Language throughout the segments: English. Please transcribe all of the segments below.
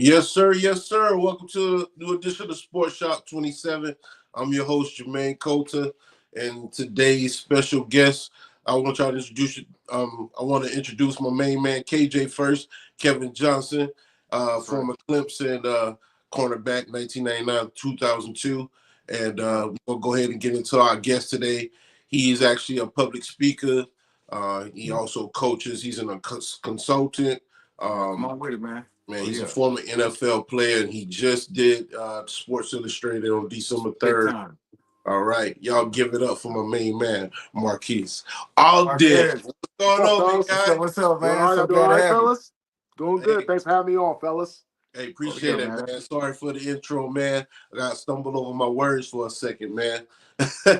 Yes, sir. Yes, sir. Welcome to a new edition of Sports Shop 27. I'm your host, Jermaine Coulter, and today's special guest, I want to try to introduce you. I want to introduce my main man, KJ first, Kevin Johnson, That's right. former Clemson cornerback, 1999, 2002. And we'll go ahead and get into our guest today. He is actually a public speaker. He also coaches. He's a consultant. Come on with it, man. Man, Oh he's a yeah, former NFL player, and he just did Sports Illustrated on December big 3rd. time. All right. Y'all give it up for my main man, Marques. Ogden. Marques, What's What's going up, on, big fellas? what's up? guy? What's up, Doing man? all right? So I'm doing glad all to right, have you. fellas? Doing good. Hey, Thanks for having me on, fellas. hey, Oh appreciate yeah, it, man. man. Sorry for the intro, man. I got stumbled over my words for a second, man.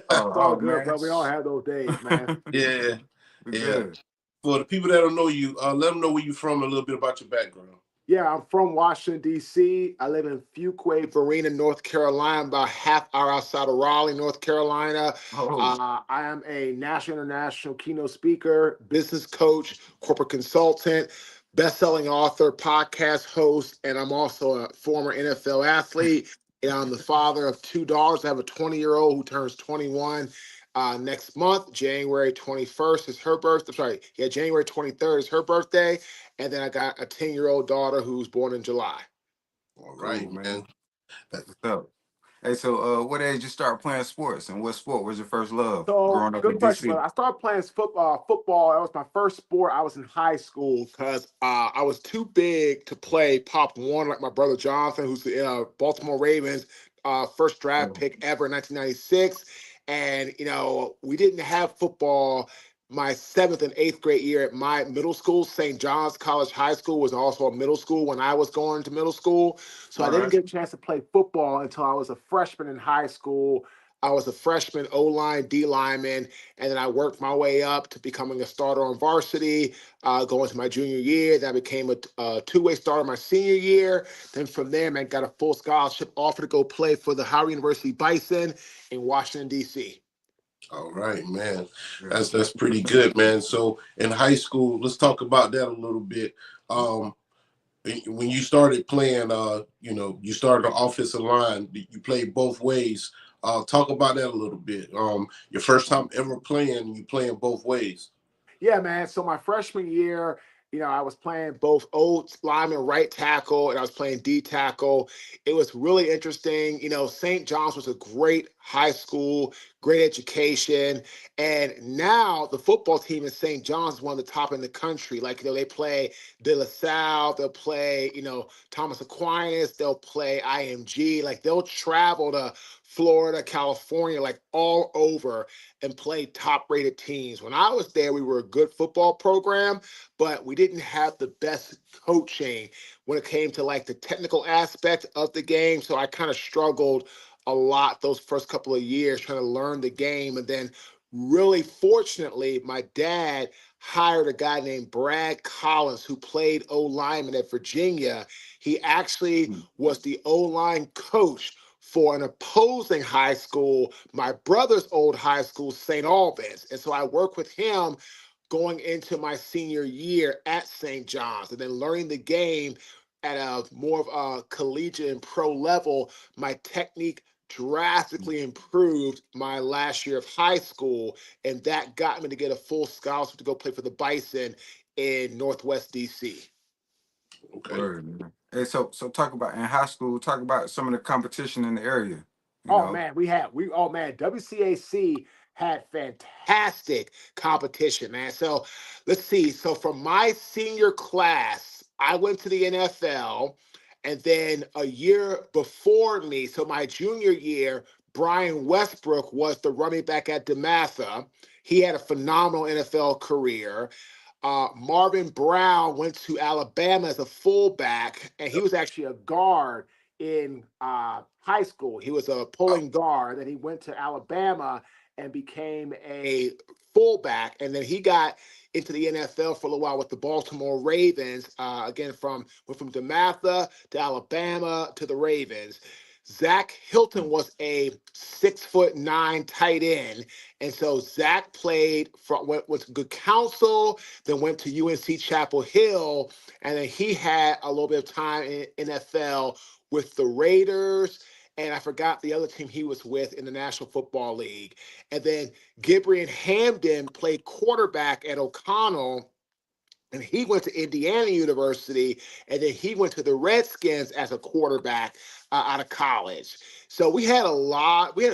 Oh, It's all oh good, man. bro. We all have those days, man. Yeah, We yeah. good. For the people that don't know you, let them know where you're from, a little bit about your background. Yeah, I'm from Washington, D.C. I live in Fuquay, Varina, North Carolina, about half hour outside of Raleigh, North Carolina. Oh, I am a national, international keynote speaker, business coach, corporate consultant, best-selling author, podcast host, and I'm also a former NFL athlete. And I'm the father of two daughters. I have a 20-year-old who turns 21 next month. January 21st is her birthday. Sorry, yeah, January 23rd is her birthday. And then I got a 10-year-old daughter who's born in July. All right, cool, man. man. That- What's up? Hey, so what age you start playing sports, and what sport was your first love So growing up good in question, DC? brother. I started playing football. That was my first sport. I was in high school because I was too big to play Pop One like my brother Jonathan, who's the Baltimore Ravens first draft Oh, pick ever in 1996. And we didn't have football my seventh and eighth grade year at my middle school. St. John's College High School was also a middle school when I was going to middle school. So I all didn't right. get a chance to play football until I was a freshman in high school. I was a freshman O-line, D-lineman, and then I worked my way up to becoming a starter on varsity, going to my junior year. Then I became a two-way starter my senior year. Then from there, man, got a full scholarship offer to go play for the Howard University Bison in Washington, D.C. All right, man. Yeah. That's pretty good, man. So in high school, let's talk about that a little bit. Um, when you started playing, you started the offensive line. You played both ways. Talk about that a little bit. Your first time ever playing, you playing both ways. Yeah, man. So my freshman year, I was playing both old lineman right tackle and I was playing D tackle. It was really interesting. St. John's was a great high school, great education. And now the football team in St. John's is one of the top in the country. Like, they play De La Salle, they'll play, Thomas Aquinas, they'll play IMG. Like, they'll travel to Florida, California, like all over and play top rated teams. When I was there, we were a good football program, but we didn't have the best coaching when it came to like the technical aspect of the game. So I kind of struggled a lot those first couple of years trying to learn the game. And then, really fortunately, my dad hired a guy named Brad Collins who played O lineman at Virginia. He actually Hmm. was the O line coach for an opposing high school, my brother's old high school, St. Albans. And so I worked with him going into my senior year at St. John's and then learning the game at a more of a collegiate and pro level. My technique drastically improved my last year of high school, and that got me to get a full scholarship to go play for the Bison in Northwest DC. Okay. Word, man. Hey, so talk about in high school. Talk about some of the competition in the area. You Oh know. man, WCAC had fantastic competition, man. So let's see. So from my senior class, I went to the NFL, and then a year before me, so my junior year, Brian Westbrook was the running back at DeMatha. He had a phenomenal NFL career. Marvin Brown went to Alabama as a fullback, and he was actually a guard in high school. He was a pulling guard. Then he went to Alabama and became a fullback, and then he got into the NFL for a little while with the Baltimore Ravens. Again, went from DeMatha to Alabama to the Ravens. Zach Hilton was a 6'9" tight end. And so Zach played went to Good Counsel, then went to UNC Chapel Hill, and then he had a little bit of time in NFL with the Raiders, and I forgot the other team he was with in the National Football League. And then Gibrian Hamden played quarterback at O'Connell, and he went to Indiana University, and then he went to the Redskins as a quarterback out of college. So we had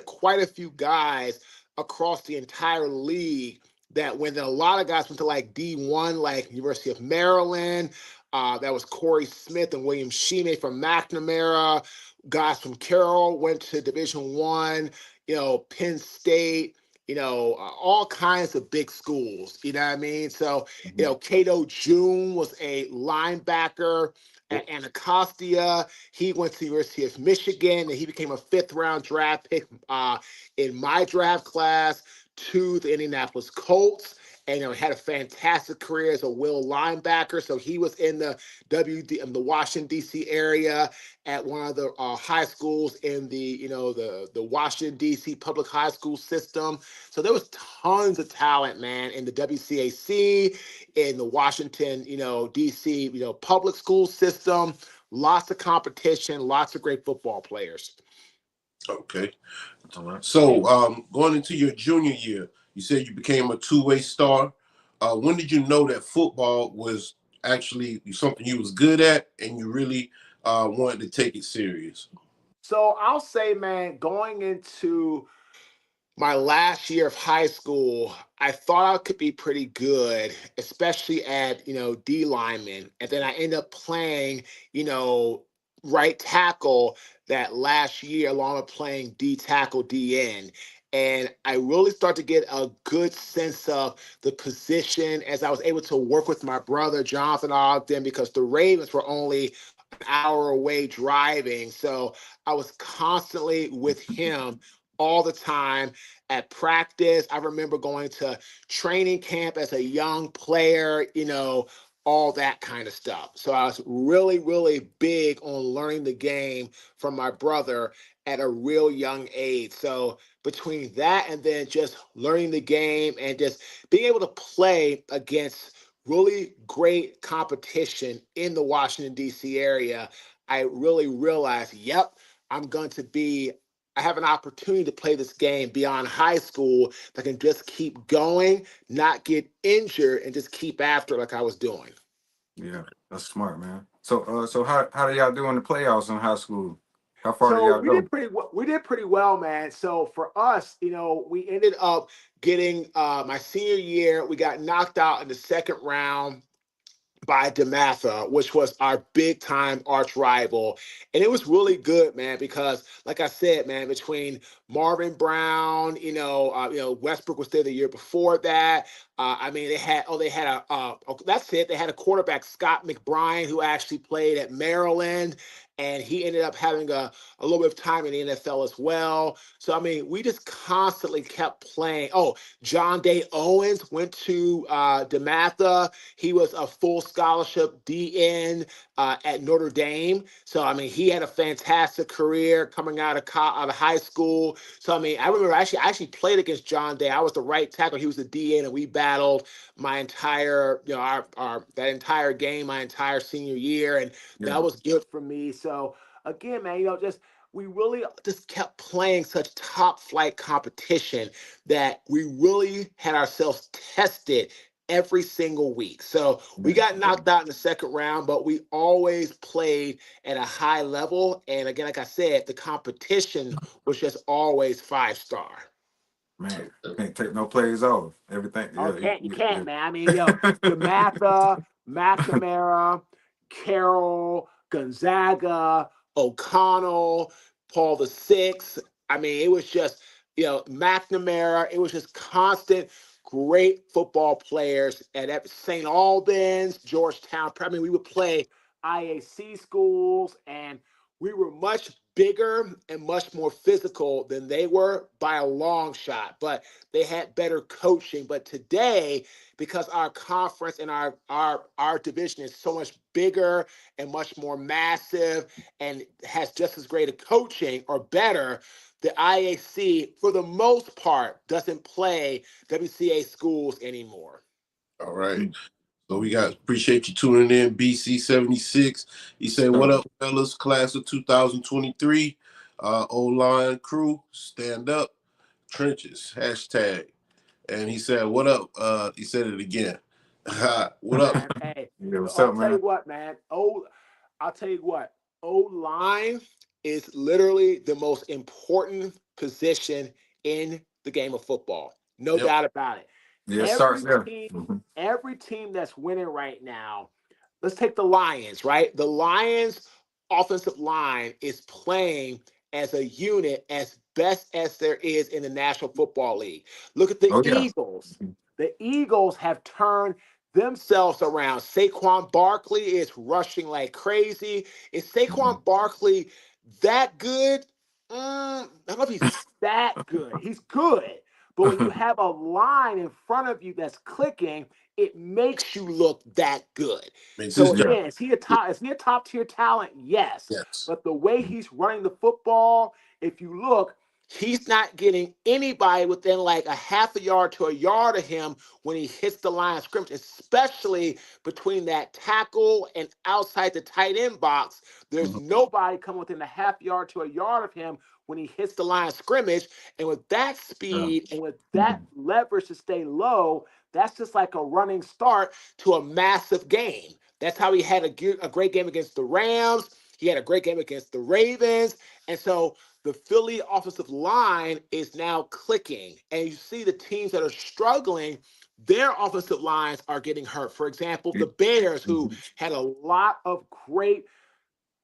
quite a few guys across the entire league that went. Then a lot of guys went to like D1, like University of Maryland. That was Corey Smith and William Sheemay from McNamara. Guys from Carroll went to Division One. Penn State. All kinds of big schools. You know what I mean? So Cato June was a linebacker at Anacostia. He went to the University of Michigan, and he became a 5th-round draft pick in my draft class to the Indianapolis Colts. And had a fantastic career as a will linebacker. So he was in the Washington D.C. area at one of the high schools in the Washington D.C. public high school system. So there was tons of talent, man, in the WCAC, in the Washington, D.C. Public school system. Lots of competition, lots of great football players. Okay. All right. So going into your junior year, you said you became a two-way star. When did you know that football was actually something you was good at and you really wanted to take it serious? So I'll say, man, going into my last year of high school, I thought I could be pretty good, especially at, D lineman. And then I ended up playing, right tackle that last year, along with playing D tackle, D end. And I really started to get a good sense of the position as I was able to work with my brother, Jonathan Ogden, because the Ravens were only an hour away driving. So I was constantly with him all the time at practice. I remember going to training camp as a young player, all that kind of stuff. So I was really, really big on learning the game from my brother at a real young age. So between that and then just learning the game and just being able to play against really great competition in the Washington, D.C. area, I really realized, yep, I have an opportunity to play this game beyond high school that can just keep going, not get injured, and just keep after like I was doing. Yeah, that's smart, man. So how do y'all do in the playoffs in high school? How far do So y'all go? we did pretty well, man. So for us, we ended up getting my senior year. We got knocked out in the second round by DeMatha, which was our big time arch rival. And it was really good, man, because like I said, man, between Marvin Brown, Westbrook was there the year before that. That's it. They had a quarterback, Scott McBride, who actually played at Maryland. And he ended up having a little bit of time in the NFL as well. So, we just constantly kept playing. Oh, John Day Owens went to DeMatha. He was a full scholarship DN at Notre Dame. So, he had a fantastic career coming out of high school. So, I remember I actually played against John Day. I was the right tackle. He was the DN, and we battled my entire, that entire game, my entire senior year. And that was good for me. So, again, man, we really just kept playing such top flight competition that we really had ourselves tested every single week. So we got knocked out in the second round, but we always played at a high level. And again, like I said, the competition was just always 5-star. Man, can't take no plays off. Everything. Oh, Yeah, you can't, man. DeMatha, McNamara, Carroll, Gonzaga, O'Connell, Paul VI. It was just, McNamara. It was just constant, great football players at St. Albans, Georgetown. We would play IAC schools, and we were much bigger and much more physical than they were by a long shot, but they had better coaching. But today, because our conference and our division is so much bigger and much more massive and has just as great a coaching or better, the IAC, for the most part, doesn't play WCA schools anymore. All right. So we appreciate you tuning in, BC76. He said, "What up, fellas? Class of 2023. O-line crew, stand up. Trenches, hashtag." And he said, "What up?" He said it again. What up? Man, hey, Yeah, what's I'll up, tell you man? what, man. I'll tell you what. O-line is literally the most important position in the game of football. No Yep. doubt about it. Yeah, it starts Every there. team, every team that's winning right now, let's take the Lions, right? The Lions offensive line is playing as a unit as best as there is in the National Football League. Look at the Oh yeah. Eagles. The Eagles have turned themselves around. Saquon Barkley is rushing like crazy. Is Saquon Barkley that good? I don't know if he's that good. He's good. But when you have a line in front of you that's clicking, it makes you look that good. Makes So this Yeah. again, is he a top tier talent? Yes. yes. But the way he's running the football, if you look, he's not getting anybody within like a half a yard to a yard of him when he hits the line of scrimmage, especially between that tackle and outside the tight end box. There's Mhm. nobody coming within a half yard to a yard of him when he hits the line of scrimmage. And with that speed and with that leverage to stay low, that's just like a running start to a massive game. That's how he had a great game against the Rams. He had a great game against the Ravens. And so the Philly offensive line is now clicking. And you see the teams that are struggling, their offensive lines are getting hurt. For example, the Bears, who had a lot of great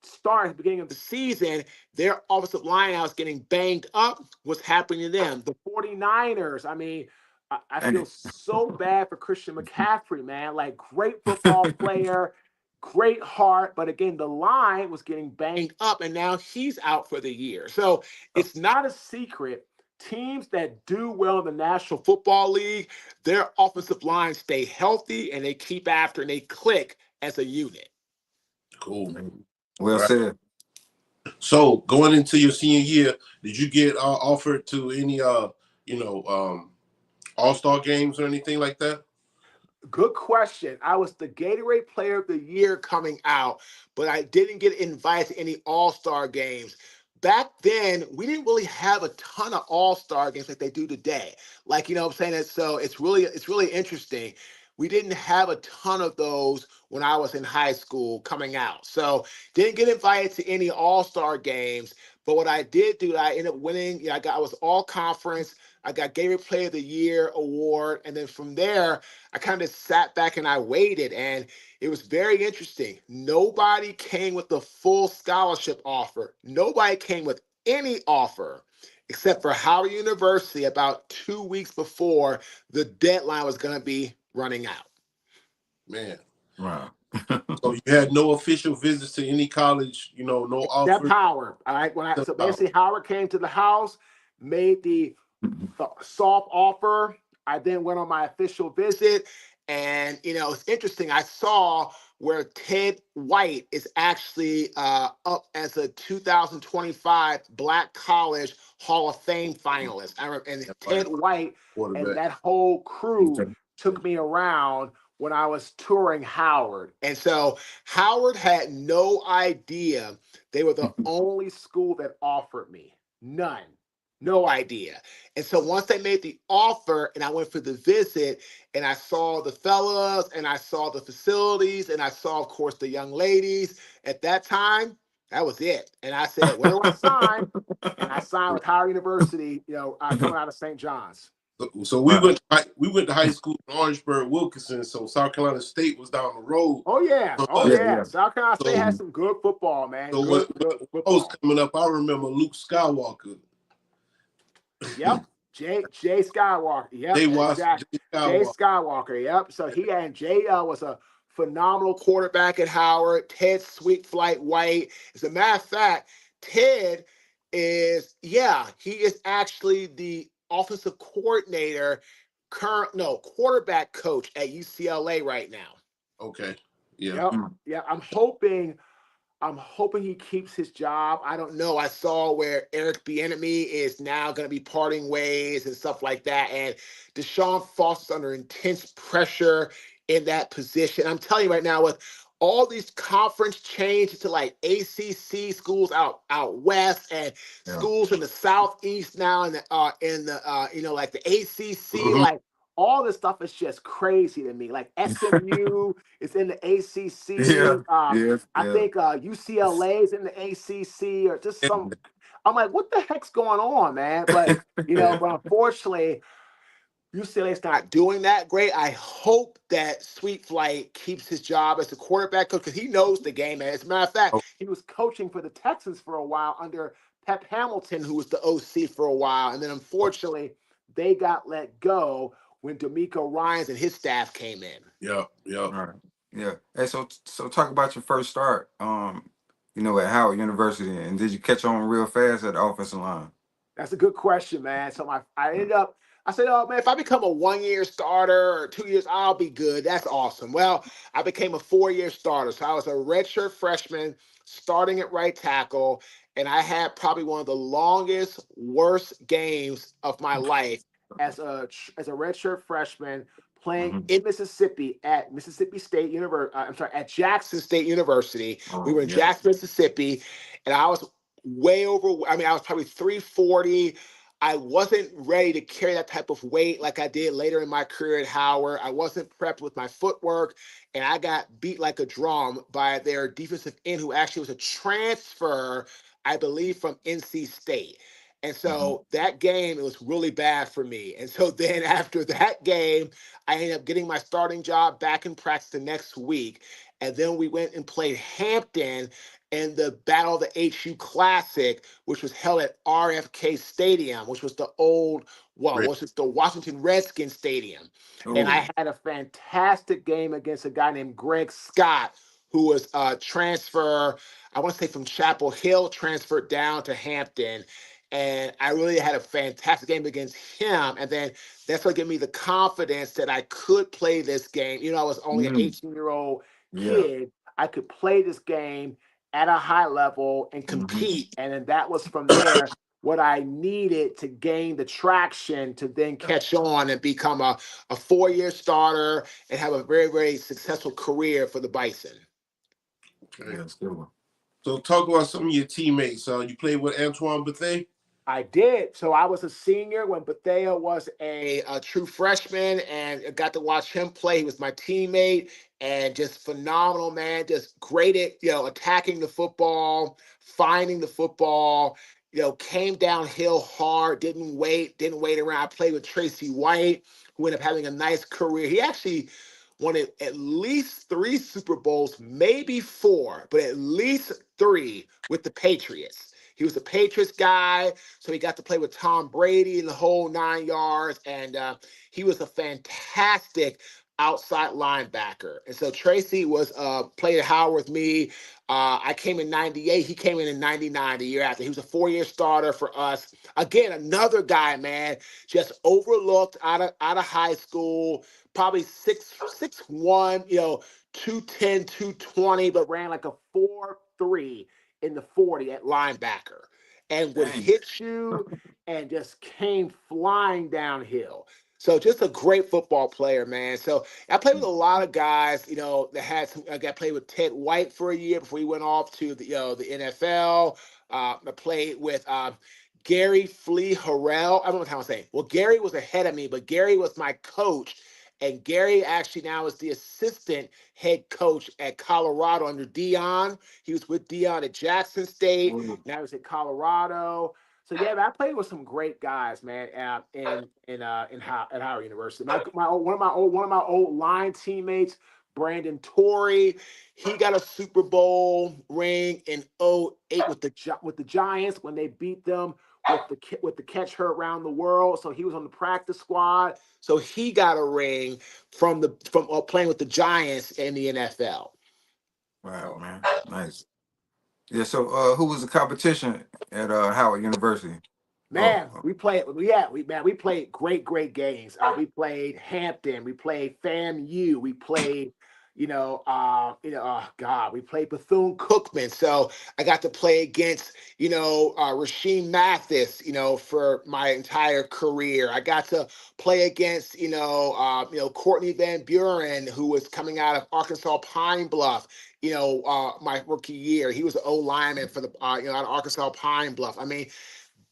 start at the beginning of the season, their offensive line now is getting banged up. What's happening to them? The 49ers, I mean, I feel And so bad for Christian McCaffrey, man. Like, great football player, great heart. But again, the line was getting banged up, and now he's out for the year. So it's not a secret. Teams that do well in the National Football League, their offensive lines stay healthy and they keep after and they click as a unit. Cool. well All right. said. So going into your senior year, did you get offered to any all-star games or anything like that? Good question. I was the Gatorade Player of the Year coming out, but I didn't get invited to any All-Star games. Back then, we didn't really have a ton of All-Star games like they do today. Like, you know what I'm saying? So it's really interesting. We didn't have a ton of those when I was in high school coming out. So didn't get invited to any All-Star games. But what I did do, I ended up winning. I was all conference. I got Gatorade Player of the Year award. And then from there, I kind of sat back and I waited, and it was very interesting. Nobody came with the full scholarship offer. Nobody came with any offer except for Howard University about 2 weeks before the deadline was going to be running out. Man. Wow. So you had no official visits to any college, no Except offer. Howard. All right. So basically, Howard came to the house, made the soft offer. I then went on my official visit, and it's interesting. I saw where Ted White is actually up as a 2025 Black College Hall of Fame finalist. And Ted White and that whole crew took me around when I was touring Howard. And so Howard had no idea they were the only school that offered me. None. No idea. And so once they made the offer and I went for the visit and I saw the fellas and I saw the facilities and I saw, of course, the young ladies at that time, that was it. And I said, where do I sign? And I signed with Howard University, coming out of St. John's. So Wow. we went to high school in Orangeburg, Wilkinson. So South Carolina State was down the road. Oh, yeah. Oh, Yeah, yeah. yeah. South Carolina State So, has some good football, man. so Good when I was football. coming up, I remember Luke Skywalker. Yep. Jay Skywalker. Yep. Jay Exactly. Jay Skywalker. Skywalker. Yep. So Jay was a phenomenal quarterback at Howard. Ted Sweet Flight White. As a matter of fact, Ted is, yeah, he is actually the offensive coordinator, quarterback coach at UCLA right now. Okay. Yeah. Yep. Yeah, I'm hoping he keeps his job. I don't know. I saw where Eric Bieniemy is now going to be parting ways and stuff like that. And Deshaun Foster's under intense pressure in that position. I'm telling you right now, with all these conference changes to like ACC schools out west and Yeah. schools in the southeast now, and like the ACC, Mhm. like all this stuff is just crazy to me. Like SMU is in the Yeah. ACC. Yeah. I Yeah. think UCLA is in the ACC or just some. I'm like, what the heck's going on, man? But unfortunately, UCLA's not doing that great. I hope that Sweet Flight keeps his job as the quarterback coach because he knows the game. And as a matter of fact, Oh, he was coaching for the Texans for a while under Pep Hamilton, who was the OC for a while. And then unfortunately, they got let go when D'Amico Ryans and his staff came in. yeah. Yeah. All right. Yeah. Hey, so talk about your first start. At Howard University, and did you catch on real fast at the offensive line? That's a good question, man. So I said, oh man, if I become a 1-year starter or 2 years, I'll be good. That's awesome. Well, I became a 4-year starter. So I was a redshirt freshman starting at right tackle, and I had probably one of the longest, worst games of my life as a redshirt freshman playing Mm-hmm. in Mississippi at Mississippi State University. I'm sorry, at Jackson State University. We Oh were in yeah. Jackson, Mississippi, and I was way over. I mean, I was probably 340. I wasn't ready to carry that type of weight like I did later in my career at Howard. I wasn't prepped with my footwork, and I got beat like a drum by their defensive end, who actually was a transfer, I believe, from NC State. And Mm-hmm. so that game, it was really bad for me. And so then after that game, I ended up getting my starting job back in practice the next week. And then we went and played Hampton in the Battle of the HU Classic, which was held at RFK Stadium, which was Great. was it the Washington Redskins Stadium. And Oh. I had a fantastic game against a guy named Greg Scott, who was a transfer, I want to say from Chapel Hill, transferred down to Hampton. And I really had a fantastic game against him. And then that's what gave me the confidence that I could play this game. I was only an Mm. 18-year-old Yeah. kid. I could play this game at a high level and Mm-hmm. compete. And then that was from there what I needed to gain the traction to then catch on and become a 4-year starter and have a very, very successful career for the Bison. Okay. Yeah, that's a good one. So talk about some of your teammates. You played with Antoine Bethea? I did. So I was a senior when Bethea was a true freshman, and I got to watch him play. He was my teammate and just phenomenal, man. Just great at, attacking the football, finding the football, came downhill hard, didn't wait around. I played with Tracy White, who ended up having a nice career. He actually won at least 3 Super Bowls, maybe 4, but at least 3 with the Patriots. He was a Patriots guy, so he got to play with Tom Brady in the whole 9 yards, and he was a fantastic outside linebacker. And so Tracy was played at Howard with me. I came in 98. He came in 99, the year after. He was a 4-year starter for us. Again, another guy, man, just overlooked out of high school, probably 6'1", 210, 220, but ran like a 4.3 in the 40 at linebacker and would Dang. hit you and just came flying downhill. So just a great football player, man. So I played with a lot of guys, that had some. I got played with Ted White for a year before he went off to the NFL. I played with Gary Flea Harrell. I don't know what I'm saying. Well, Gary was ahead of me, but Gary was my coach. And Gary actually now is the assistant head coach at Colorado under Dion. He was with Dion at Jackson State. Oh. Now he's at Colorado. So yeah, man, I played with some great guys, man, at Howard University. One of my old line teammates, Brandon Torrey, he got a Super Bowl ring in '08 with the Giants when they beat them with the catch her around the world. So he was on the practice squad. So he got a ring from playing with the Giants in the NFL. Wow, man. Nice. Yeah. So, who was the competition at Howard University? Oh, Man, we played. We played great games. We played Hampton. We played FAMU. We played, oh God, we played Bethune Cookman. So I got to play against, Rasheem Mathis, for my entire career. I got to play against, Courtney Van Buren, who was coming out of Arkansas Pine Bluff. My rookie year, he was an O lineman for the, out of Arkansas Pine Bluff. I mean,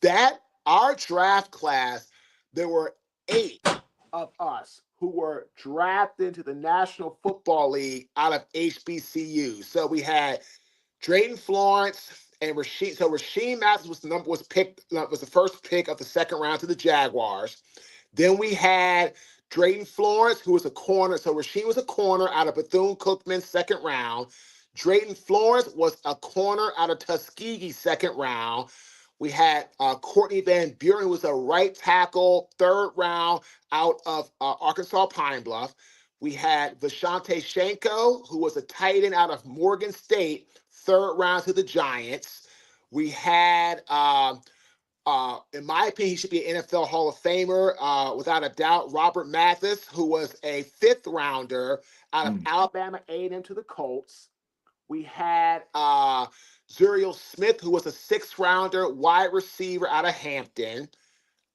that our draft class, there were 8 of us who were drafted into the National Football League out of HBCU. So we had Drayton Florence and Rasheem. So Rasheem Mathis was the first pick of the second round to the Jaguars. Then we had Drayton Florence, who was a corner. So Rasheem was a corner out of Bethune Cookman, second round. Drayton Florence was a corner out of Tuskegee, second round. We had Courtney Van Buren, who was a right tackle, third round out of Arkansas Pine Bluff. We had Vashante Shenko, who was a tight end out of Morgan State, third round to the Giants. We had, in my opinion, he should be an NFL Hall of Famer, without a doubt, Robert Mathis, who was a fifth rounder out of mm, Alabama A&M to the Colts. We had Zuriel Smith, who was a sixth rounder wide receiver out of Hampton.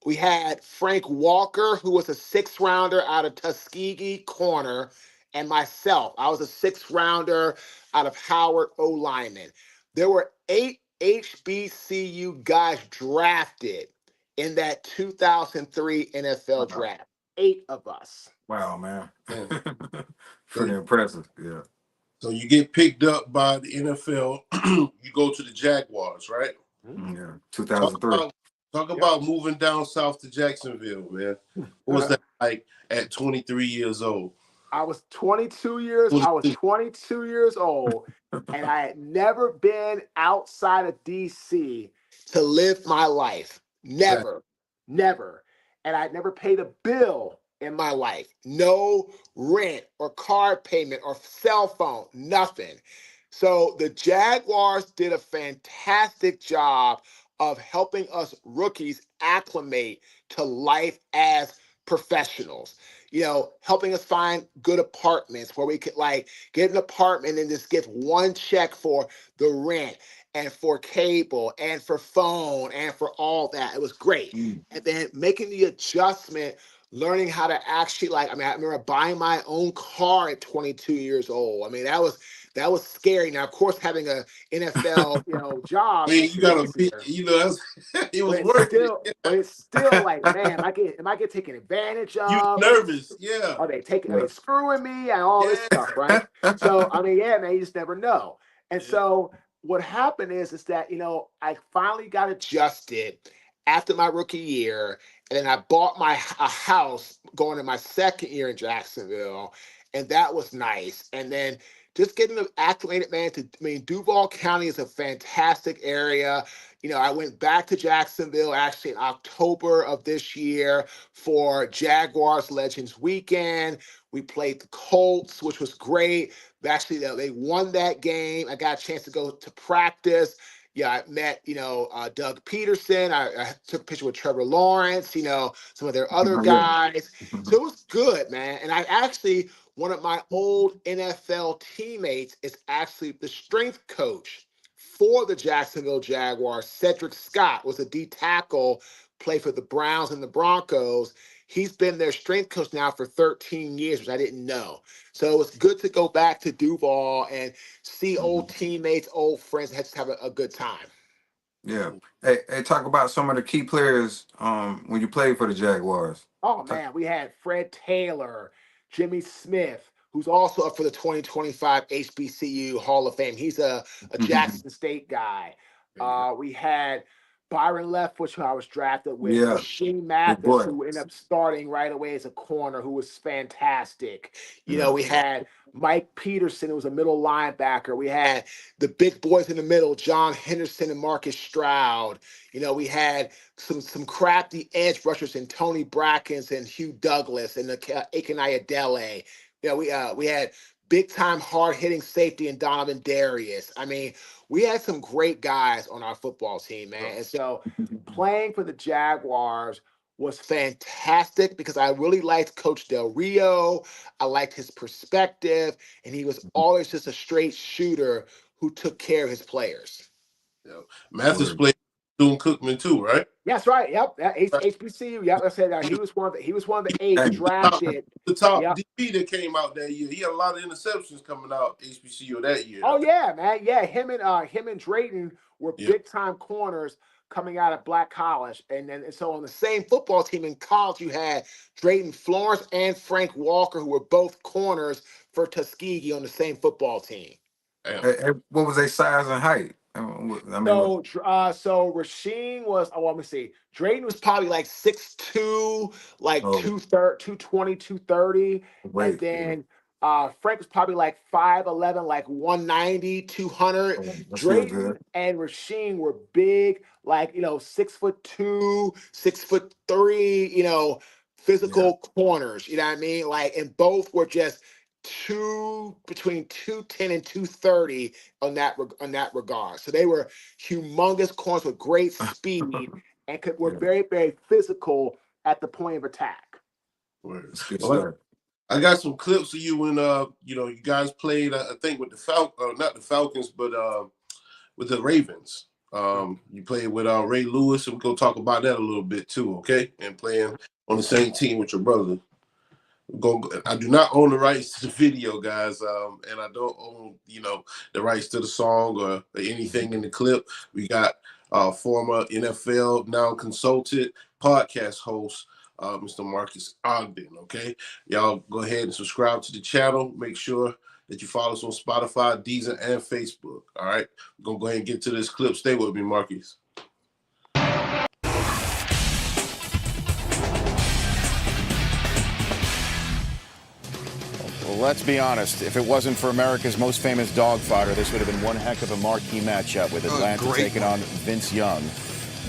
We had Frank Walker, who was a sixth rounder out of Tuskegee corner, and myself. I was a sixth rounder out of Howard O lineman. There were 8 HBCU guys drafted in that 2003 NFL wow, draft. 8 of us. wow, man. Man. Pretty impressive. Yeah. So you get picked up by the NFL. You go to the Jaguars, right? Yeah. Talk 2003. about talk Yep. about moving down south to Jacksonville, man. What was that like at 23 years old? I was 22 years. I was 22 years old, and I had never been outside of DC to live my life. Exactly. Never. And I'd never paid a bill in my life. No rent or car payment or cell phone, nothing. So the Jaguars did a fantastic job of helping us rookies acclimate to life as professionals, helping us find good apartments where we could like get an apartment and just give one check for the rent and for cable and for phone and for all that. It was great. Mm. And then making the adjustment, learning how to actually I remember buying my own car at 22 years old. I mean, that was scary. Now, of course, having a NFL, I job mean, makes you it gotta be, easier. that's it But was it's worth still, it. but it's still like, man, am I get taken advantage You of? nervous, yeah, Are Yeah. they screwing me and all this yeah, stuff, right? So I mean, yeah, man, you just never know. And yeah. so what happened is that I finally got adjusted after my rookie year, and then I bought a house going in my second year in Jacksonville, and that was nice. And then just getting acclimated, man. Duval County is a fantastic area. I went back to Jacksonville actually in October of this year for Jaguars Legends Weekend. We played the Colts, which was great. Actually, they won that game. I got a chance to go to practice. Yeah, I met, Doug Peterson. I took a picture with Trevor Lawrence, some of their other Yeah. guys. So it was good, man. And I actually, one of my old NFL teammates is actually the strength coach for the Jacksonville Jaguars. Cedric Scott was a D tackle, played for the Browns and the Broncos. He's been their strength coach now for 13 years, which I didn't know. So it's good to go back to Duval and see old teammates, old friends, and just have a good time. Yeah. Hey, talk about some of the key players when you played for the Jaguars. Oh Talk- man, we had Fred Taylor, Jimmy Smith, who's also up for the 2025 HBCU Hall of Fame. He's a Jackson State guy. We had Byron Leftwich, who I was drafted with, yeah, Rasheem big Mathis, boy. who ended up starting right away as a corner, who was fantastic. Yeah. We had Mike Peterson, who was a middle linebacker. We had the big boys in the middle, John Henderson and Marcus Stroud. We had some crafty edge rushers and Tony Brackens and Hugh Douglas and the Akinayadele. we had big time hard hitting safety in Donovan Darius. I mean, we had some great guys on our football team, man. And so playing for the Jaguars was fantastic because I really liked Coach Del Rio. I liked his perspective, and he was always just a straight shooter who took care of his players. Yeah. Mathis played Doom Cookman too, right? That's right. Yep. HBCU. Yep. I said he was one of the 8 drafted. The top Yep. DB that came out that year. He had a lot of interceptions coming out HBCU that year. Oh yeah, man. Yeah, him and Drayton were big time corners coming out of Black College, and so on the same football team in college, you had Drayton Florence and Frank Walker, who were both corners for Tuskegee on the same football team. What was their size and height? I mean, so Rasheem was, let me see. Drayton was probably like 6'2", like 220, 230. And then Frank was probably like 5'11", like 190, 200. Drayton and Rasheem were big, like, 6'2", 6'3", physical corners. You know what I mean? Like, and both were just between 210 and 230 on that regard. So they were humongous corners with great speed and were very, very physical at the point of attack. Well, I got some clips of you when you guys played, I think with the not the Falcons, but with the Ravens. You played with Ray Lewis, and we're gonna talk about that a little bit too, okay? And playing on the same team with your brother. I do not own the rights to the video, guys, and I don't own, the rights to the song or anything in the clip. We got former NFL, now consulted podcast host, Mr. Marques Ogden, okay? Y'all go ahead and subscribe to the channel. Make sure that you follow us on Spotify, Deezer, and Facebook, all right? We're going to go ahead and get to this clip. Stay with me, Marques. Let's be honest. If it wasn't for America's most famous dogfighter, this would have been one heck of a marquee matchup with Atlanta taking on Vince Young.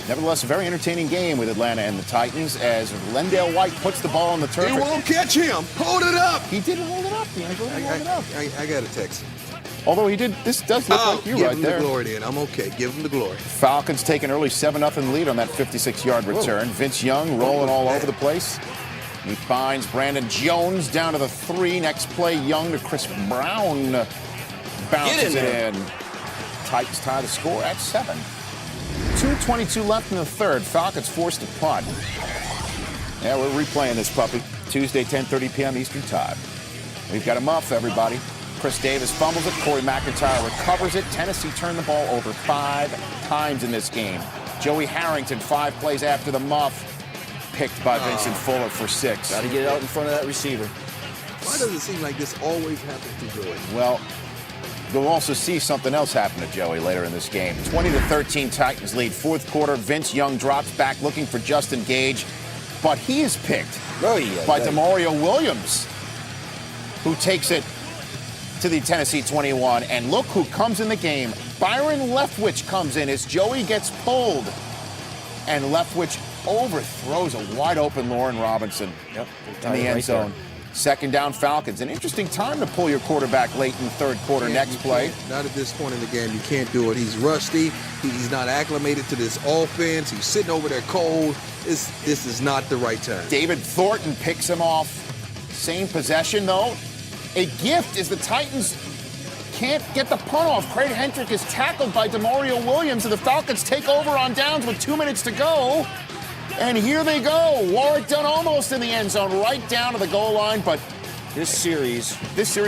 Nevertheless, a very entertaining game with Atlanta and the Titans as Lendale White puts the ball on the turf. He won't catch him. Hold it up. He didn't hold it up, D'Angelo. I got a text. Although he did, this does look like you right there. Give him the glory then. I'm okay. Give him the glory. Falcons take an early 7-0 lead on that 56-yard return. Whoa. Vince Young rolling all over the place. He finds Brandon Jones down to the 3. Next play, Young to Chris Brown. Bounces it in. Titans tie the score at 7. 2:22 left in the third. Falcons forced to punt. Yeah, we're replaying this puppy. Tuesday, 10:30 p.m. Eastern Time. We've got a muff, everybody. Chris Davis fumbles it. Corey McIntyre recovers it. Tennessee turned the ball over 5 times in this game. Joey Harrington, 5 plays after the muff. Picked by Vincent Fuller for 6. Got to get out in front of that receiver. Why does it seem like this always happens to Joey? Well, you'll also see something else happen to Joey later in this game. 20-13 Titans lead. Fourth quarter, Vince Young drops back looking for Justin Gage, but he is picked by Demario Williams, who takes it to the Tennessee 21. And look who comes in the game. Byron Leftwich comes in as Joey gets pulled. And Leftwich overthrows a wide-open Lauren Robinson in the end zone. Second down, Falcons. An interesting time to pull your quarterback late in the third quarter. Next play. Not at this point in the game. You can't do it. He's rusty. He's not acclimated to this offense. He's sitting over there cold. This is not the right time. David Thornton picks him off. Same possession, though. A gift is the Titans can't get the punt off. Craig Hendrick is tackled by Demario Williams, and the Falcons take over on downs with 2 minutes to go. And here they go. Warwick Dunn almost in the end zone, right down to the goal line. But this series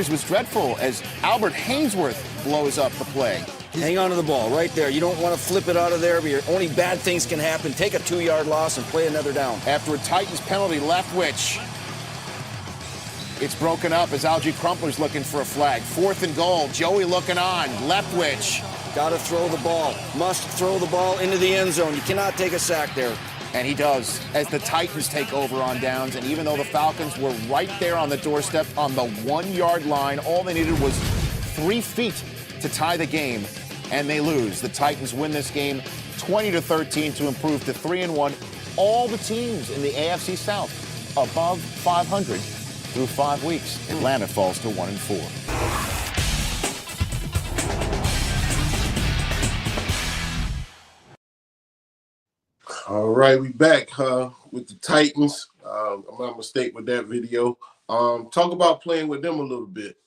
was dreadful as Albert Hainsworth blows up the play. Hang on to the ball right there. You don't want to flip it out of there, but only bad things can happen. Take a 2-yard loss and play another down. After a Titans penalty, Leftwich. It's broken up as Algie Crumpler's looking for a flag. 4th and goal. Joey looking on. Leftwich. Got to throw the ball. Must throw the ball into the end zone. You cannot take a sack there. And he does, as the Titans take over on downs. And even though the Falcons were right there on the doorstep on the 1-yard line, all they needed was 3 feet to tie the game, and they lose. The Titans win this game 20-13 to improve to 3-1. All the teams in the AFC South above 500 Through 5 weeks, Atlanta falls to 1-4. All right, we back with the Titans. I'm not mistake with that video. Talk about playing with them a little bit.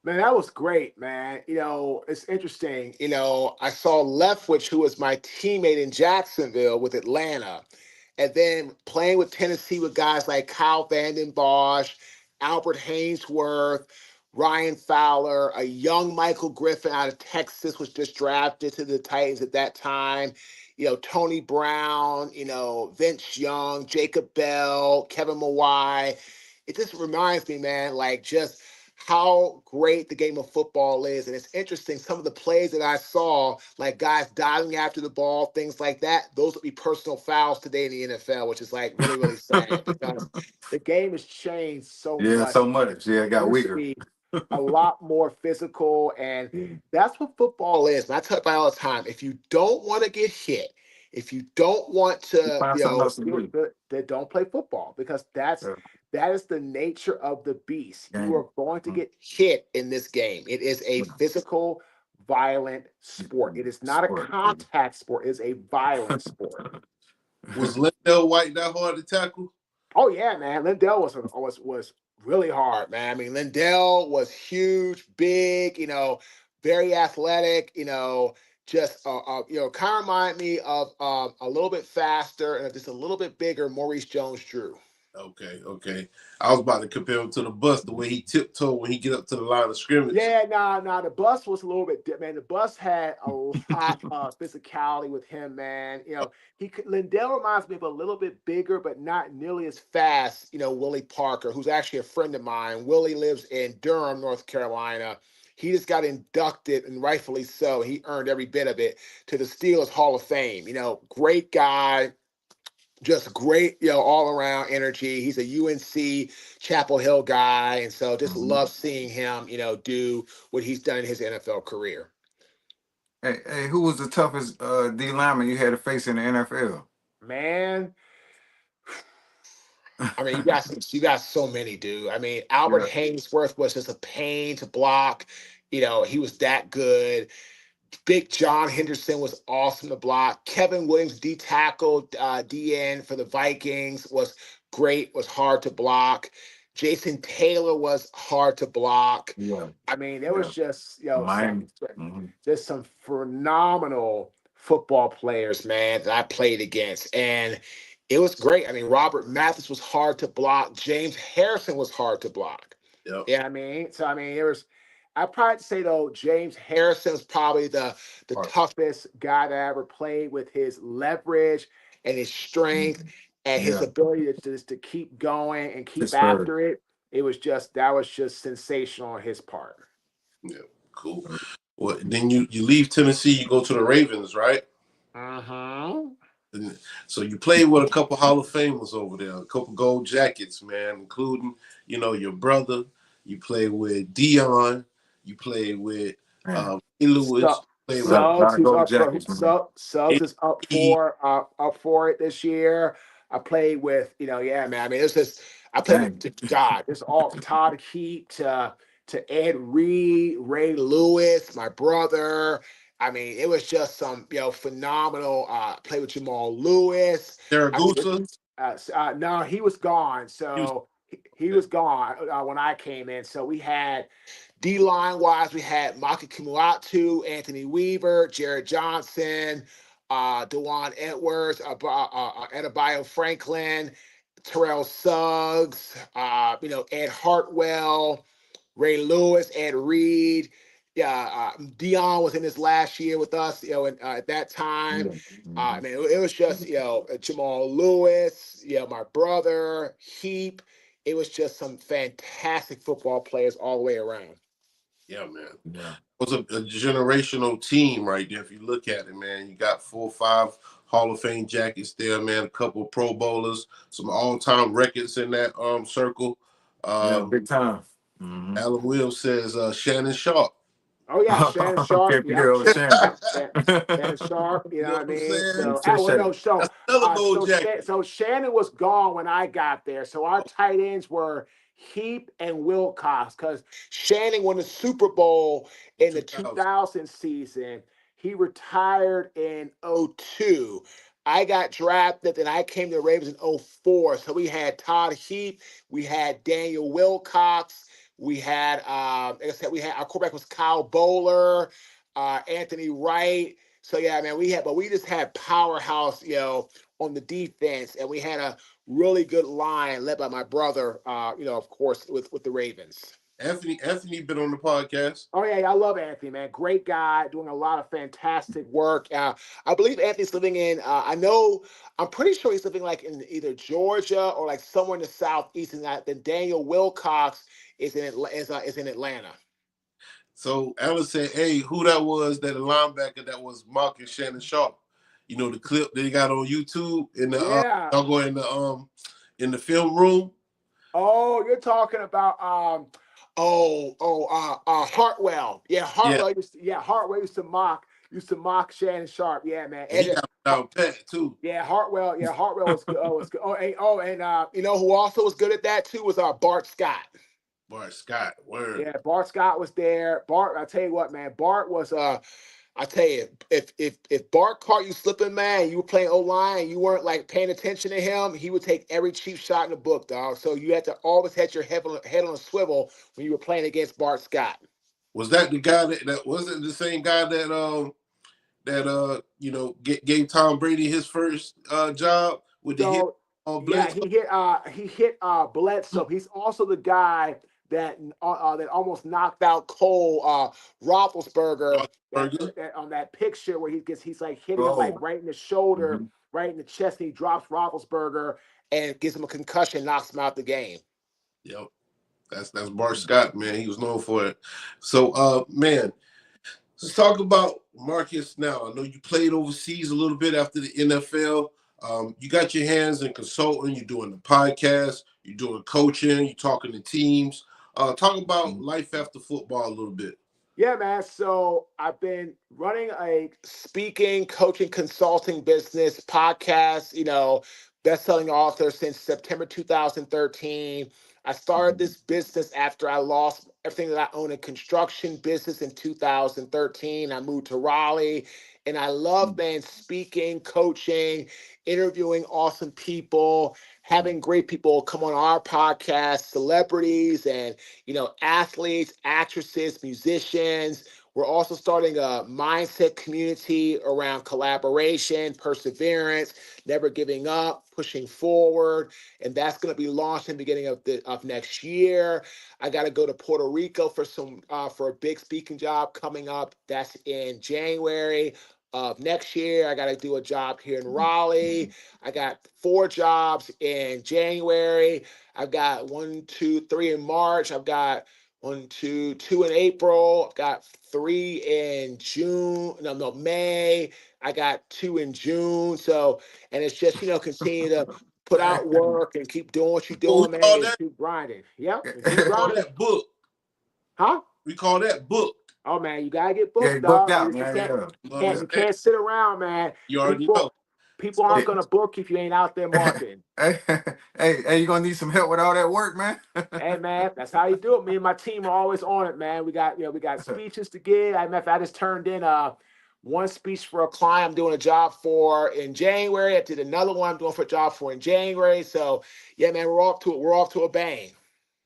Man, that was great, man. It's interesting. I saw Leftwich, who was my teammate in Jacksonville with Atlanta, and then playing with Tennessee with guys like Kyle Vanden Bosch, Albert Haynesworth, Ryan Fowler, a young Michael Griffin out of Texas was just drafted to the Titans at that time. Tony Brown, Vince Young, Jacob Bell, Kevin Mawai. It just reminds me, man, like just how great the game of football is. And it's interesting, some of the plays that I saw, like guys diving after the ball, things like that, those would be personal fouls today in the NFL, which is like really, really sad because the game has changed so Yeah, much. so much. Yeah, it It got used to weaker. be a lot more physical, and that's what football is. And I tell everybody all the time, if you don't want to get hit, if you don't want to, Find something else to do. then don't play football, because Yeah. that is the nature of the beast. You Game. are going to get hit in this game. It is a physical, violent sport. It is not a Sport. contact sport. It is a violent sport. Was Lindell White that hard to tackle? Oh yeah, man. Lindell was really hard, man. I mean, Lindell was huge, big, very athletic, just kind of remind me of a little bit faster and just a little bit bigger Maurice Jones-Drew. Okay. I was about to compare him to the bus, the way he tiptoed when he get up to the line of scrimmage. Yeah, nah. The bus was a little bit different, man. The bus had a lot of physicality with him, man. Lindell reminds me of a little bit bigger, but not nearly as fast. Willie Parker, who's actually a friend of mine. Willie lives in Durham, North Carolina. He just got inducted, and rightfully so. He earned every bit of it, to the Steelers Hall of Fame. Great guy. Just great, all around energy. He's a UNC Chapel Hill guy. And so just love seeing him, do what he's done in his NFL career. Hey, who was the toughest D lineman you had to face in the NFL? Man, I mean, you got so many, dude. I mean, Albert Haynesworth was just a pain to block. He was that good. Big John Henderson was awesome to block. Kevin Williams, D tackle, DN for the Vikings, was great, was hard to block. Jason Taylor was hard to block. Yeah. I mean, there was just, Miami. just some phenomenal football players, man, that I played against. And it was great. I mean, Robert Mathis was hard to block. James Harrison was hard to block. Yep. Yeah, I mean, so I mean, I'd probably say though, James Harrison's probably the toughest guy that I ever played, with his leverage and his strength and his ability to keep going and keep after it. That was just sensational on his part. Yeah, cool. Well, then you leave Tennessee, you go to the Ravens, right? So you played with a couple Hall of Famers over there, a couple gold jackets, man, including, your brother. You played with Dion. You played with Lewis. Subs is up for it this year. I played with, man. I mean, I played with God. It's all Todd Heap to Ed Reed, Ray Lewis, my brother. I mean, it was just some, phenomenal. Play with Jamal Lewis. Saragusa? No, he was gone. So he was gone when I came in. So we had D-line wise, we had Maki Kumuatu, Anthony Weaver, Jared Johnson, DeJuan Edwards, Adebayo Franklin, Terrell Suggs, Ed Hartwell, Ray Lewis, Ed Reed. Dion was in his last year with us, at that time. Man, it was just, Jamal Lewis, my brother, Heap. It was just some fantastic football players all the way around. Yeah, man. Yeah. It was a generational team right there. If you look at it, man, you got 4 or 5 Hall of Fame jackets there, man. A couple of Pro Bowlers, some all-time records in that circle. Big time. Alan Williams says Shannon Sharp. Oh yeah, Shannon Okay, Sharp. Peter Yep, Shannon. Shannon Sharp. You You know know what I what I'm mean? saying? So, Yes, well, Shannon. no, That's another Bo Jackson. so Shannon was gone when I got there. So our tight ends were Heap and Wilcox because Shannon won the Super Bowl in the 2000. 2000 season. He retired in '02. I got drafted and I came to the Ravens in '04. So we had Todd Heap, we had Daniel Wilcox, we had like I said, we had our quarterback was Kyle Bowler, Anthony Wright. So yeah, man, we just had powerhouse, on the defense, and we had a really good line led by my brother, of course, with the Ravens. Anthony been on the podcast. Oh yeah, I love Anthony, man. Great guy, doing a lot of fantastic work. I believe Anthony's living in. I'm pretty sure he's living like in either Georgia or like somewhere in the southeast. And then Daniel Wilcox is in Atlanta. So Alan said, "Hey, who that was? That linebacker that was Marques Shannon Sharp? You know the clip that he got on YouTube in the Yeah. y'all go in the film room. Oh, you're talking about Hartwell. Yeah, Yeah, Hartwell used to mock Shannon Sharp. Yeah, man. and he And got him down pat too. Hartwell was good. Oh, was good. You know who also was good at that too was Bart Scott. Bart Scott, word. Yeah, Bart Scott was there. Bart, I tell you what, man, Bart was I tell you, if Bart caught you slipping, man, you were playing O-line and you weren't like paying attention to him, he would take every cheap shot in the book, dog. So you had to always have your head on a swivel when you were playing against Bart Scott. Was that the guy that wasn't the same guy gave Tom Brady his first job with the hit So on yeah, Bledsoe? he hit Bledsoe. He's also the guy that almost knocked out Cole Roethlisberger Burger. on that picture where he's like hitting him like Oh. right in the shoulder, Mhm. right in the chest, and he drops Roethlisberger and gives him a concussion, knocks him out the game. Yep. That's Bart Scott, man. He was known for it. So man, let's talk about Marques now. I know you played overseas a little bit after the NFL. You got your hands in consulting, you're doing the podcast, you're doing coaching, you're talking to teams. Talk about life after football a little bit. Yeah, man. So I've been running a speaking, coaching, consulting business podcast, best-selling author since September 2013. I started this business after I lost everything that I own in construction business in 2013. I moved to Raleigh and I love, man, speaking, coaching, interviewing awesome people, having great people come on our podcast, celebrities and athletes, actresses, musicians. We're also starting a mindset community around collaboration, perseverance, never giving up, pushing forward, and that's going to be launched in the beginning of next year. I got to go to Puerto Rico for a big speaking job coming up. That's in January of next year. I got to do a job here in Raleigh. I got 4 jobs in January. I've got 1, 2, 3 in March. I've got 1, 2, 2 in April. I've got 3 in June. No, May. I got 2 in June. So, and it's just, continue to put out work and keep doing what you're Oh, doing, man, and keep grinding. Yep. And keep we call grinding. that book. Huh? We call that booked. Oh man, you gotta get Yeah, he booked, booked dog. out, You man. can't, Yeah. You you understand? can't sit around, man. You already know. People aren't Yeah. gonna book if you ain't out there marketing. Hey, you gonna need some help with all that work, man. Hey man, that's how you do it. Me and my team are always on it, man. We got speeches to give. I just turned in one speech for a client I'm doing a job for in January. I did another one I'm doing for a job for in January. So yeah, man, we're off to a bang.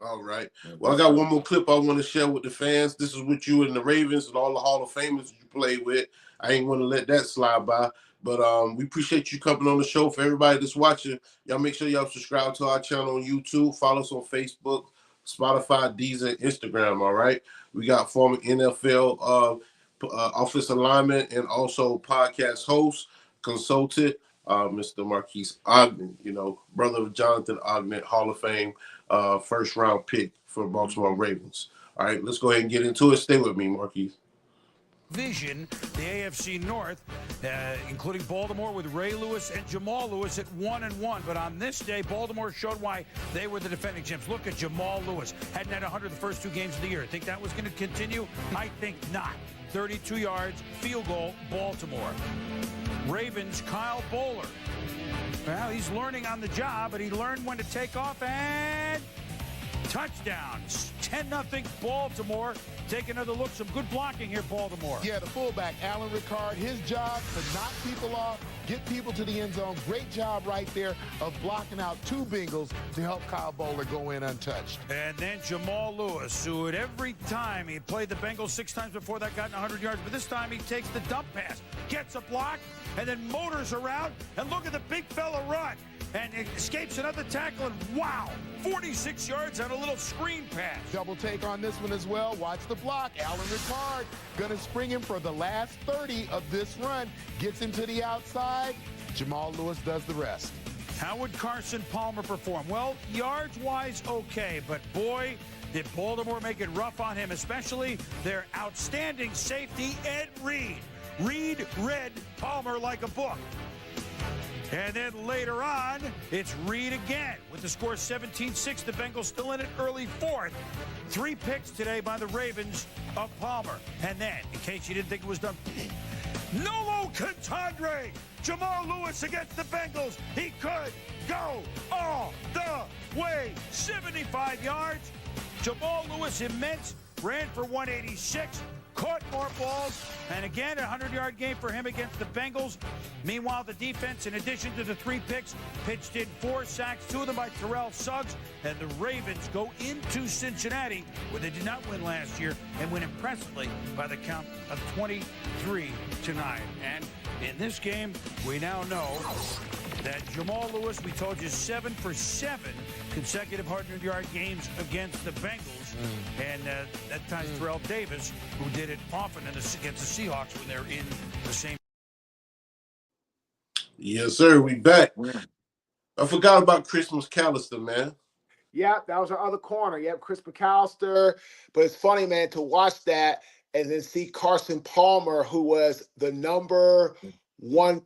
All right. Well, I got one more clip I want to share with the fans. This is with you and the Ravens and all the Hall of Famers you played with. I ain't want to let that slide by. But we appreciate you coming on the show. For everybody that's watching, y'all make sure y'all subscribe to our channel on YouTube. Follow us on Facebook, Spotify, Deezer, and Instagram, all right? We got former NFL offensive lineman and also podcast host, consultant, Mr. Marques Ogden, brother of Jonathan Ogden, Hall of Fame, first round pick for Baltimore Ravens. All right, let's go ahead and get into it. Stay with me, Marques. division, the AFC North, including Baltimore with Ray Lewis and Jamal Lewis at 1-1. But on this day, Baltimore showed why they were the defending champs. Look at Jamal Lewis. Hadn't had 100 the first 2 games of the year. Think that was going to continue? I think not. 32 yards, field goal, Baltimore. Ravens, Kyle Bowler. Well, he's learning on the job, but he learned when to take off, and touchdown. 10-0 Baltimore. Take another look. Some good blocking here, Baltimore. Yeah, the fullback, Alan Ricard, his job to knock people off, get people to the end zone. Great job right there of blocking out 2 Bengals to help Kyle Bowler go in untouched. And then Jamal Lewis, who at every time he played the Bengals 6 times before that, gotten 100 yards, but this time he takes the dump pass, gets a block, and then motors around, and look at the big fella run, and escapes another tackle, and wow, 46 yards on a little screen pass. Double take on this one as well. Watch the block. Alan Ricard gonna spring him for the last 30 of this run. Gets him to the outside. Jamal Lewis does the rest. How would Carson Palmer perform? Well, yards-wise, okay, but boy, did Baltimore make it rough on him, especially their outstanding safety, Ed Reed. Reed read Palmer like a book. And then later on, it's Reed again with the score 17-6. The Bengals still in it early 4th. 3 picks today by the Ravens of Palmer. And then, in case you didn't think it was done, Nolo Contandre, Jamal Lewis against the Bengals. He could go all the way. 75 yards. Jamal Lewis immense, ran for 186. Caught more balls, and again, a 100-yard game for him against the Bengals. Meanwhile, the defense, in addition to the 3 picks, pitched in 4 sacks, 2 of them by Terrell Suggs, and the Ravens go into Cincinnati, where they did not win last year, and win impressively by the count of 23-9. And in this game, we now know that Jamal Lewis, we told you, 7 for 7 consecutive 100-yard games against the Bengals. And that ties Terrell Davis, who did it often against the Seahawks when they're in the same. Yes, sir. We back. I forgot about Chris McAllister, man. Yeah, that was our other corner. Yep, Chris McAllister. But it's funny, man, to watch that and then see Carson Palmer, who was the number 1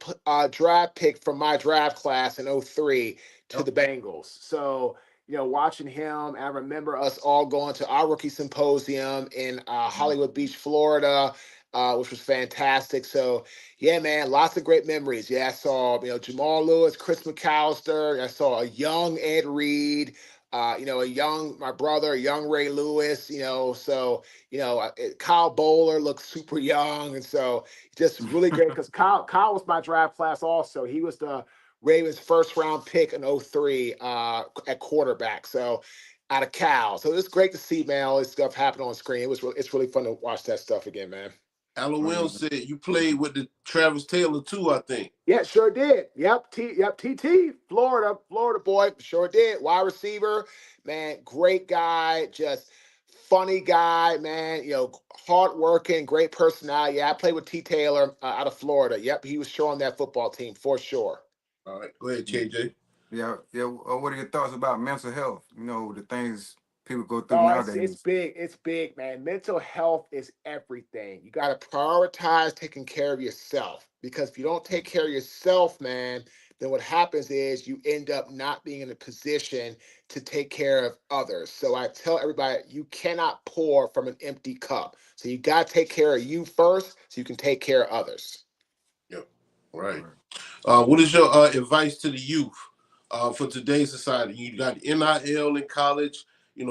draft pick from my draft class in 03 to the Bengals. So, you know, watching him, I remember us all going to our rookie symposium in Hollywood Beach, Florida, which was fantastic. So, yeah, man, lots of great memories. Yeah, I saw, Jamal Lewis, Chris McAllister. I saw a young Ed Reed, a young, my brother, young Ray Lewis, so, Kyle Bowler looks super young. And so just really great because Kyle was my draft class also. He was the Ravens' first-round pick in 03 at quarterback. So out of Cal. So it's great to see, man, all this stuff happen on screen. It's really fun to watch that stuff again, man. Alan Wills said you played with the Travis Taylor too, I think. Yeah, sure did. Yep, TT, Florida boy, sure did. Wide receiver, man, great guy, just funny guy, man. Hardworking, great personality. Yeah, I played with T. Taylor out of Florida. Yep, he was showing that football team for sure. All right, go ahead, JJ. Yeah. What are your thoughts about mental health? The things people go through nowadays. It's big, man. Mental health is everything. You got to prioritize taking care of yourself, because if you don't take care of yourself, man, then what happens is you end up not being in a position to take care of others. So I tell everybody, you cannot pour from an empty cup. So you got to take care of you first so you can take care of others. Yep. Right. What is your advice to the youth for today's society? You got NIL in college.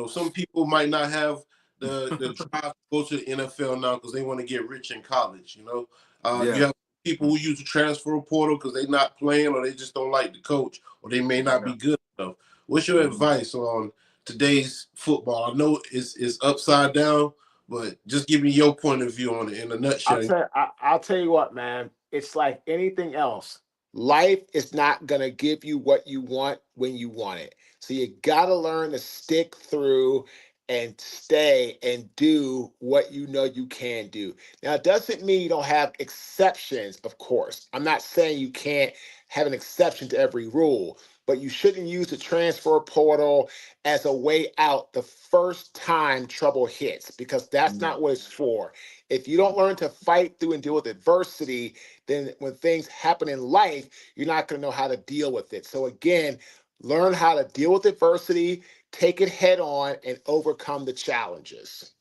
Some people might not have the drive to go to the NFL now because they want to get rich in college. You have people who use the transfer portal because they're not playing, or they just don't like the coach, or they may not be good enough. What's your advice on today's football? I know it's upside down, but just give me your point of view on it in a nutshell. I'll tell you what, man. It's like anything else. Life is not going to give you what you want when you want it. So you got to learn to stick through and stay and do what you know you can do. Now, it doesn't mean you don't have exceptions, of course. I'm not saying you can't have an exception to every rule, but you shouldn't use the transfer portal as a way out the first time trouble hits, because that's not what it's for. If you don't learn to fight through and deal with adversity, then when things happen in life, you're not going to know how to deal with it. So again, learn how to deal with adversity, take it head on, and overcome the challenges.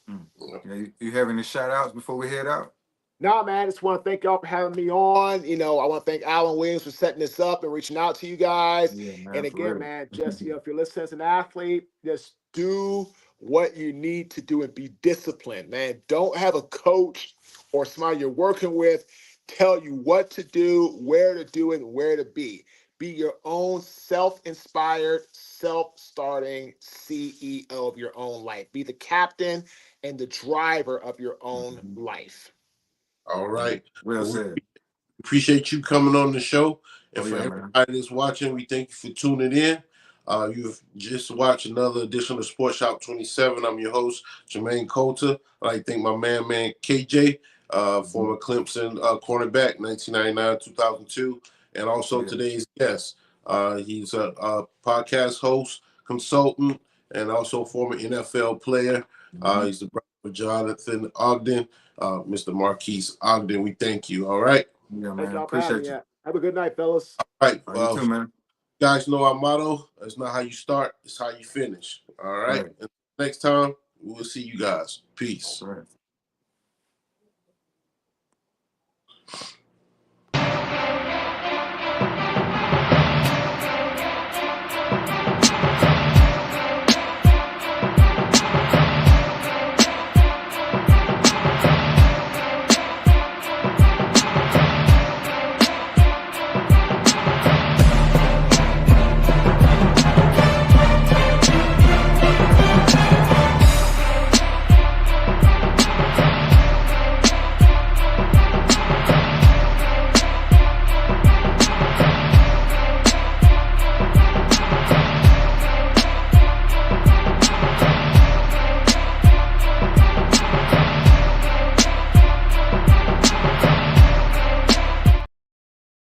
Yeah, you have any shout outs before we head out? No, man, I just want to thank y'all for having me on. I want to thank Alan Williams for setting this up and reaching out to you guys. Yeah, man, And for again, real. man, just, if you're listening as an athlete, just do what you need to do and be disciplined, man. Don't have a coach or somebody you're working with tell you what to do, where to do it, and where to be. Be your own self-inspired, self-starting CEO of your own life. Be the captain and the driver of your own life. All right. Well Well, we said. appreciate you coming on the show. And Oh, for yeah, man. everybody that's watching, we thank you for tuning in. You've just watched another edition of Sports Shop 27. I'm your host, Jermaine Coulter. I'd like to thank my man KJ, former Clemson cornerback, 1999, 2002. And also today's guest. He's a podcast host, consultant, and also former NFL player. He's the brother of Jonathan Ogden, Mr. Marques Ogden. We thank you. All right. Yeah, Thank man. y'all for having Appreciate me. you. Have a good night, fellas. All right. You too, man. You guys know our motto. It's not how you start, it's how you finish. All right. Right. And next time, we'll see you guys. Peace. Right.